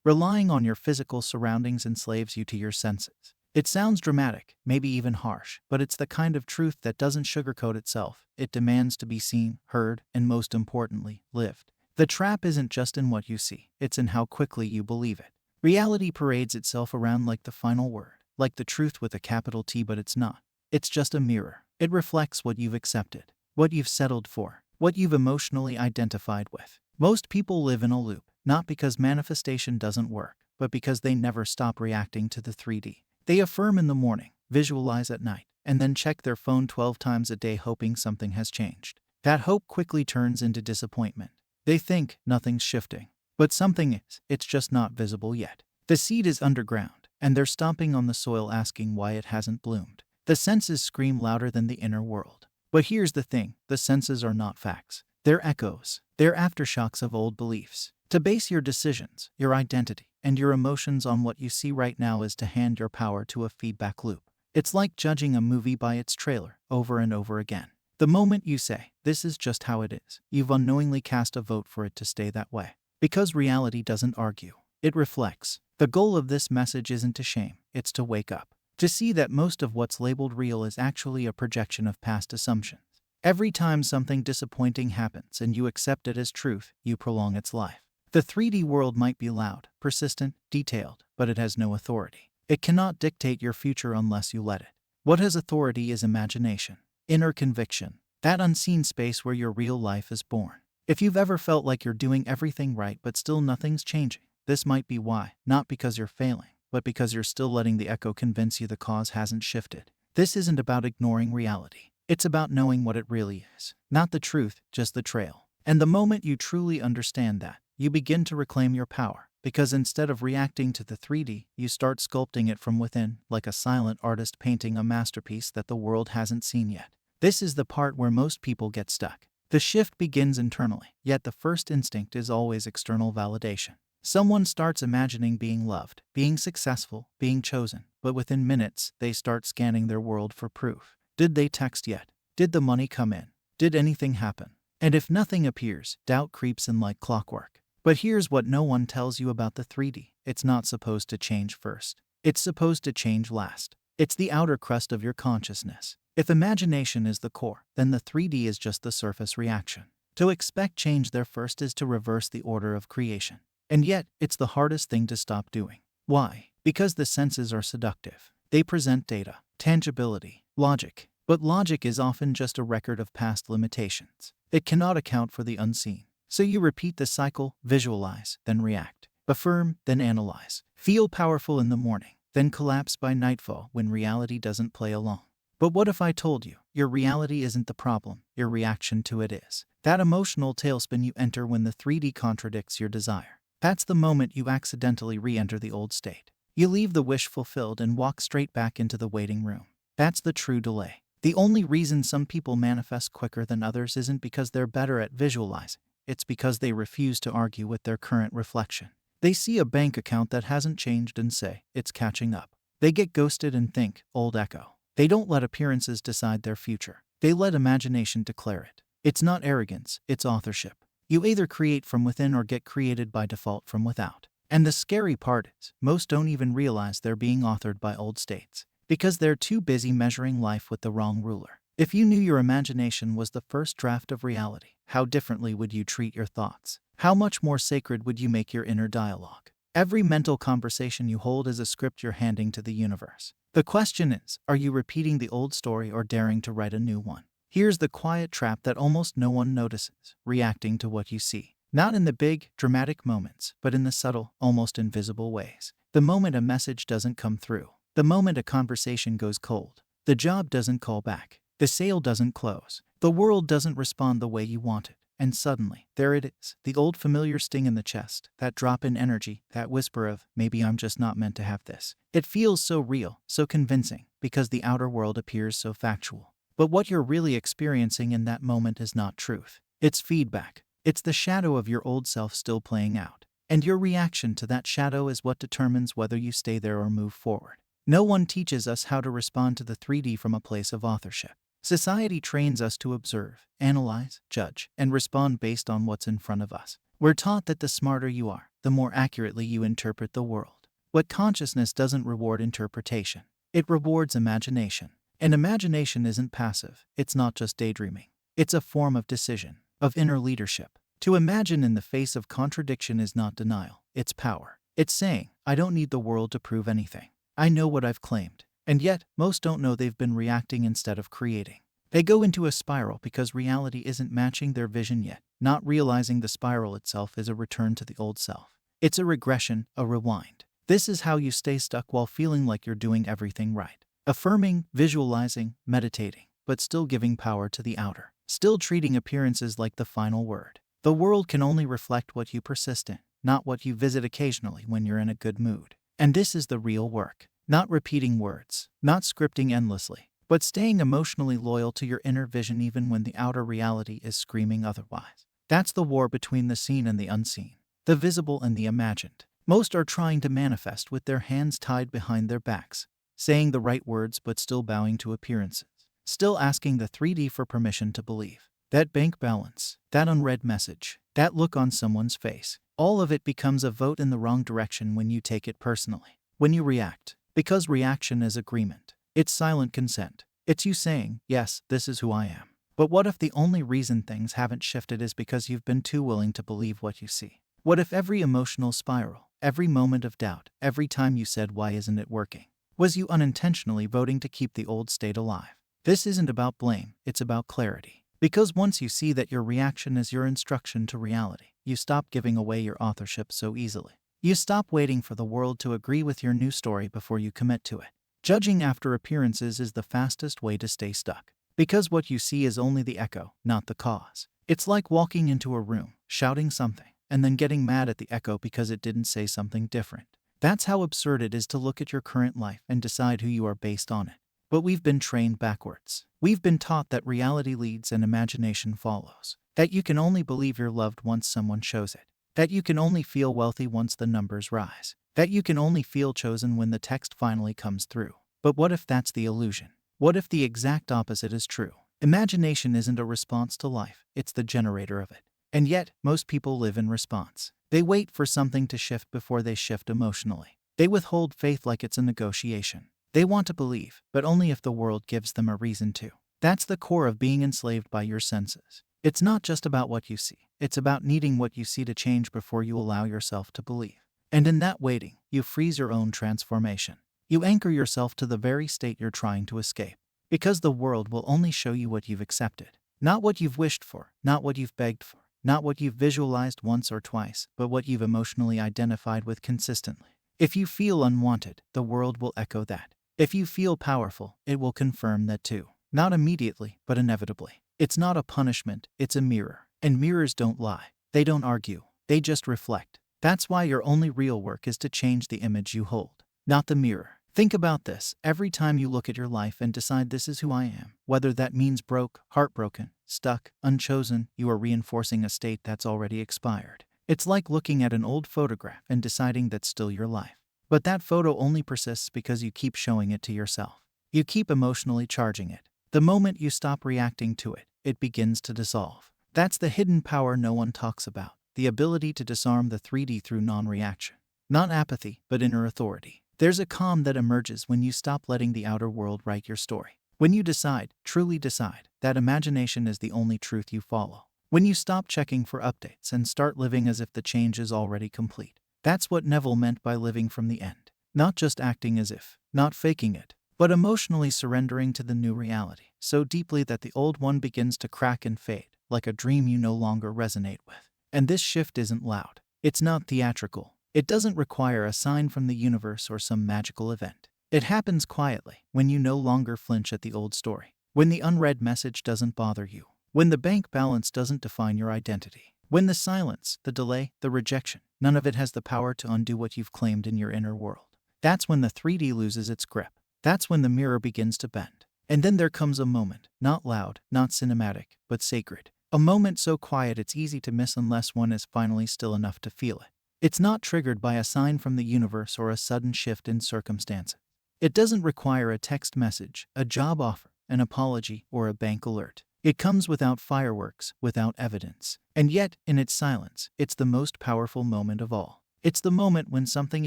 Relying on your physical surroundings enslaves you to your senses. It sounds dramatic, maybe even harsh, but it's the kind of truth that doesn't sugarcoat itself. It demands to be seen, heard, and most importantly, lived. The trap isn't just in what you see, it's in how quickly you believe it. Reality parades itself around like the final word, like the truth with a capital T, but it's not. It's just a mirror. It reflects what you've accepted, what you've settled for, what you've emotionally identified with. Most people live in a loop, not because manifestation doesn't work, but because they never stop reacting to the 3D. They affirm in the morning, visualize at night, and then check their phone 12 times a day hoping something has changed. That hope quickly turns into disappointment. They think nothing's shifting, but something is. It's just not visible yet. The seed is underground, and they're stomping on the soil asking why it hasn't bloomed. The senses scream louder than the inner world. But here's the thing, the senses are not facts. They're echoes. They're aftershocks of old beliefs. To base your decisions, your identity, and your emotions on what you see right now is to hand your power to a feedback loop. It's like judging a movie by its trailer over and over again. The moment you say, "This is just how it is," you've unknowingly cast a vote for it to stay that way. Because reality doesn't argue, it reflects. The goal of this message isn't to shame, it's to wake up. To see that most of what's labeled real is actually a projection of past assumptions. Every time something disappointing happens and you accept it as truth, you prolong its life. The 3D world might be loud, persistent, detailed, but it has no authority. It cannot dictate your future unless you let it. What has authority is imagination, inner conviction, that unseen space where your real life is born. If you've ever felt like you're doing everything right but still nothing's changing, this might be why, not because you're failing, but because you're still letting the echo convince you the cause hasn't shifted. This isn't about ignoring reality. It's about knowing what it really is. Not the truth, just the trail. And the moment you truly understand that, you begin to reclaim your power, because instead of reacting to the 3D, you start sculpting it from within, like a silent artist painting a masterpiece that the world hasn't seen yet. This is the part where most people get stuck. The shift begins internally, yet the first instinct is always external validation. Someone starts imagining being loved, being successful, being chosen, but within minutes, they start scanning their world for proof. Did they text yet? Did the money come in? Did anything happen? And if nothing appears, doubt creeps in like clockwork. But here's what no one tells you about the 3D. It's not supposed to change first. It's supposed to change last. It's the outer crust of your consciousness. If imagination is the core, then the 3D is just the surface reaction. To expect change there first is to reverse the order of creation. And yet, it's the hardest thing to stop doing. Why? Because the senses are seductive. They present data, tangibility, logic. But logic is often just a record of past limitations. It cannot account for the unseen. So you repeat the cycle, visualize, then react. Affirm, then analyze. Feel powerful in the morning, then collapse by nightfall when reality doesn't play along. But what if I told you, your reality isn't the problem, your reaction to it is? That emotional tailspin you enter when the 3D contradicts your desire. That's the moment you accidentally re-enter the old state. You leave the wish fulfilled and walk straight back into the waiting room. That's the true delay. The only reason some people manifest quicker than others isn't because they're better at visualizing. It's because they refuse to argue with their current reflection. They see a bank account that hasn't changed and say, "It's catching up." They get ghosted and think, "Old echo." They don't let appearances decide their future. They let imagination declare it. It's not arrogance, it's authorship. You either create from within or get created by default from without. And the scary part is, most don't even realize they're being authored by old states, because they're too busy measuring life with the wrong ruler. If you knew your imagination was the first draft of reality, how differently would you treat your thoughts? How much more sacred would you make your inner dialogue? Every mental conversation you hold is a script you're handing to the universe. The question is, are you repeating the old story or daring to write a new one? Here's the quiet trap that almost no one notices: reacting to what you see. Not in the big, dramatic moments, but in the subtle, almost invisible ways. The moment a message doesn't come through. The moment a conversation goes cold. The job doesn't call back. The sale doesn't close. The world doesn't respond the way you want it. And suddenly, there it is, the old familiar sting in the chest, that drop in energy, that whisper of, "Maybe I'm just not meant to have this." It feels so real, so convincing, because the outer world appears so factual. But what you're really experiencing in that moment is not truth. It's feedback. It's the shadow of your old self still playing out. And your reaction to that shadow is what determines whether you stay there or move forward. No one teaches us how to respond to the 3D from a place of authorship. Society trains us to observe, analyze, judge, and respond based on what's in front of us. We're taught that the smarter you are, the more accurately you interpret the world. What consciousness doesn't reward interpretation. It rewards imagination. And imagination isn't passive. It's not just daydreaming. It's a form of decision, of inner leadership. To imagine in the face of contradiction is not denial. It's power. It's saying, I don't need the world to prove anything. I know what I've claimed. And yet, most don't know they've been reacting instead of creating. They go into a spiral because reality isn't matching their vision yet, not realizing the spiral itself is a return to the old self. It's a regression, a rewind. This is how you stay stuck while feeling like you're doing everything right. Affirming, visualizing, meditating, but still giving power to the outer. Still treating appearances like the final word. The world can only reflect what you persist in, not what you visit occasionally when you're in a good mood. And this is the real work. Not repeating words, not scripting endlessly, but staying emotionally loyal to your inner vision even when the outer reality is screaming otherwise. That's the war between the seen and the unseen, the visible and the imagined. Most are trying to manifest with their hands tied behind their backs, saying the right words but still bowing to appearances, still asking the 3D for permission to believe. That bank balance, that unread message, that look on someone's face, all of it becomes a vote in the wrong direction when you take it personally, when you react. Because reaction is agreement. It's silent consent. It's you saying, yes, this is who I am. But what if the only reason things haven't shifted is because you've been too willing to believe what you see? What if every emotional spiral, every moment of doubt, every time you said, why isn't it working, was you unintentionally voting to keep the old state alive? This isn't about blame, it's about clarity. Because once you see that your reaction is your instruction to reality, you stop giving away your authorship so easily. You stop waiting for the world to agree with your new story before you commit to it. Judging after appearances is the fastest way to stay stuck. Because what you see is only the echo, not the cause. It's like walking into a room, shouting something, and then getting mad at the echo because it didn't say something different. That's how absurd it is to look at your current life and decide who you are based on it. But we've been trained backwards. We've been taught that reality leads and imagination follows. That you can only believe you're loved once someone shows it. That you can only feel wealthy once the numbers rise. That you can only feel chosen when the text finally comes through. But what if that's the illusion? What if the exact opposite is true? Imagination isn't a response to life, it's the generator of it. And yet, most people live in response. They wait for something to shift before they shift emotionally. They withhold faith like it's a negotiation. They want to believe, but only if the world gives them a reason to. That's the core of being enslaved by your senses. It's not just about what you see. It's about needing what you see to change before you allow yourself to believe. And in that waiting, you freeze your own transformation. You anchor yourself to the very state you're trying to escape. Because the world will only show you what you've accepted. Not what you've wished for, not what you've begged for, not what you've visualized once or twice, but what you've emotionally identified with consistently. If you feel unwanted, the world will echo that. If you feel powerful, it will confirm that too. Not immediately, but inevitably. It's not a punishment, it's a mirror. And mirrors don't lie. They don't argue. They just reflect. That's why your only real work is to change the image you hold, not the mirror. Think about this. Every time you look at your life and decide this is who I am, whether that means broke, heartbroken, stuck, unchosen, you are reinforcing a state that's already expired. It's like looking at an old photograph and deciding that's still your life. But that photo only persists because you keep showing it to yourself. You keep emotionally charging it. The moment you stop reacting to it, it begins to dissolve. That's the hidden power no one talks about, the ability to disarm the 3D through non-reaction. Not apathy, but inner authority. There's a calm that emerges when you stop letting the outer world write your story. When you decide, truly decide, that imagination is the only truth you follow. When you stop checking for updates and start living as if the change is already complete. That's what Neville meant by living from the end. Not just acting as if, not faking it, but emotionally surrendering to the new reality, so deeply that the old one begins to crack and fade, like a dream you no longer resonate with. And this shift isn't loud. It's not theatrical. It doesn't require a sign from the universe or some magical event. It happens quietly, when you no longer flinch at the old story. When the unread message doesn't bother you. When the bank balance doesn't define your identity. When the silence, the delay, the rejection, none of it has the power to undo what you've claimed in your inner world. That's when the 3D loses its grip. That's when the mirror begins to bend. And then there comes a moment, not loud, not cinematic, but sacred. A moment so quiet it's easy to miss unless one is finally still enough to feel it. It's not triggered by a sign from the universe or a sudden shift in circumstances. It doesn't require a text message, a job offer, an apology, or a bank alert. It comes without fireworks, without evidence. And yet, in its silence, it's the most powerful moment of all. It's the moment when something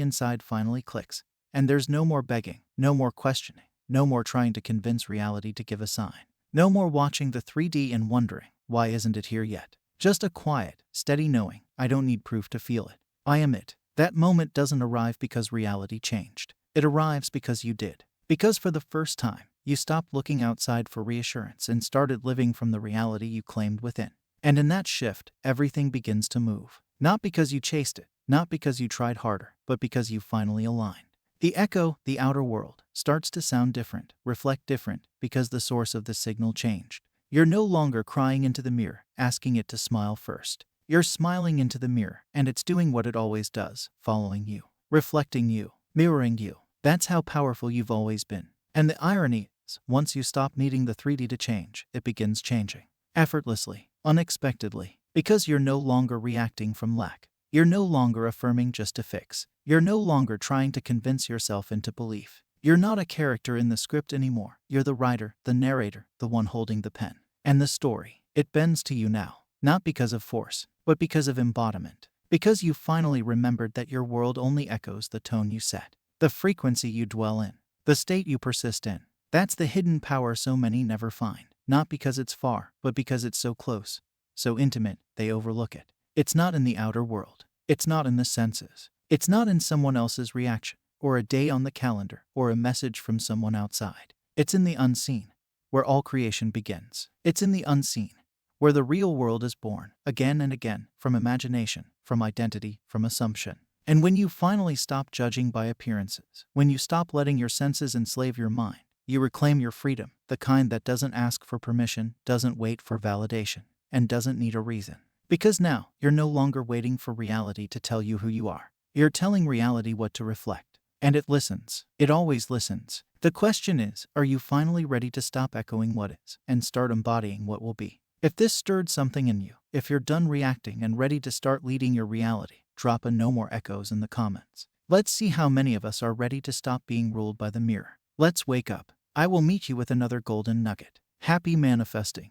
inside finally clicks, and there's no more begging, no more questioning, no more trying to convince reality to give a sign. No more watching the 3D and wondering, why isn't it here yet? Just a quiet, steady knowing, I don't need proof to feel it. I am it. That moment doesn't arrive because reality changed. It arrives because you did. Because for the first time, you stopped looking outside for reassurance and started living from the reality you claimed within. And in that shift, everything begins to move. Not because you chased it, not because you tried harder, but because you finally aligned. The echo, the outer world, starts to sound different, reflect different, because the source of the signal changed. You're no longer crying into the mirror, asking it to smile first. You're smiling into the mirror, and it's doing what it always does, following you, reflecting you, mirroring you. That's how powerful you've always been. And the irony is, once you stop needing the 3D to change, it begins changing. Effortlessly, unexpectedly, because you're no longer reacting from lack. You're no longer affirming just to fix. You're no longer trying to convince yourself into belief. You're not a character in the script anymore. You're the writer, the narrator, the one holding the pen. And the story, it bends to you now, not because of force, but because of embodiment. Because you finally remembered that your world only echoes the tone you set, the frequency you dwell in, the state you persist in. That's the hidden power so many never find, not because it's far, but because it's so close, so intimate, they overlook it. It's not in the outer world. It's not in the senses. It's not in someone else's reaction, or a day on the calendar, or a message from someone outside. It's in the unseen, where all creation begins. It's in the unseen, where the real world is born, again and again, from imagination, from identity, from assumption. And when you finally stop judging by appearances, when you stop letting your senses enslave your mind, you reclaim your freedom, the kind that doesn't ask for permission, doesn't wait for validation, and doesn't need a reason. Because now, you're no longer waiting for reality to tell you who you are. You're telling reality what to reflect. And it listens. It always listens. The question is, are you finally ready to stop echoing what is, and start embodying what will be? If this stirred something in you, if you're done reacting and ready to start leading your reality, drop a no more echoes in the comments. Let's see how many of us are ready to stop being ruled by the mirror. Let's wake up. I will meet you with another golden nugget. Happy manifesting.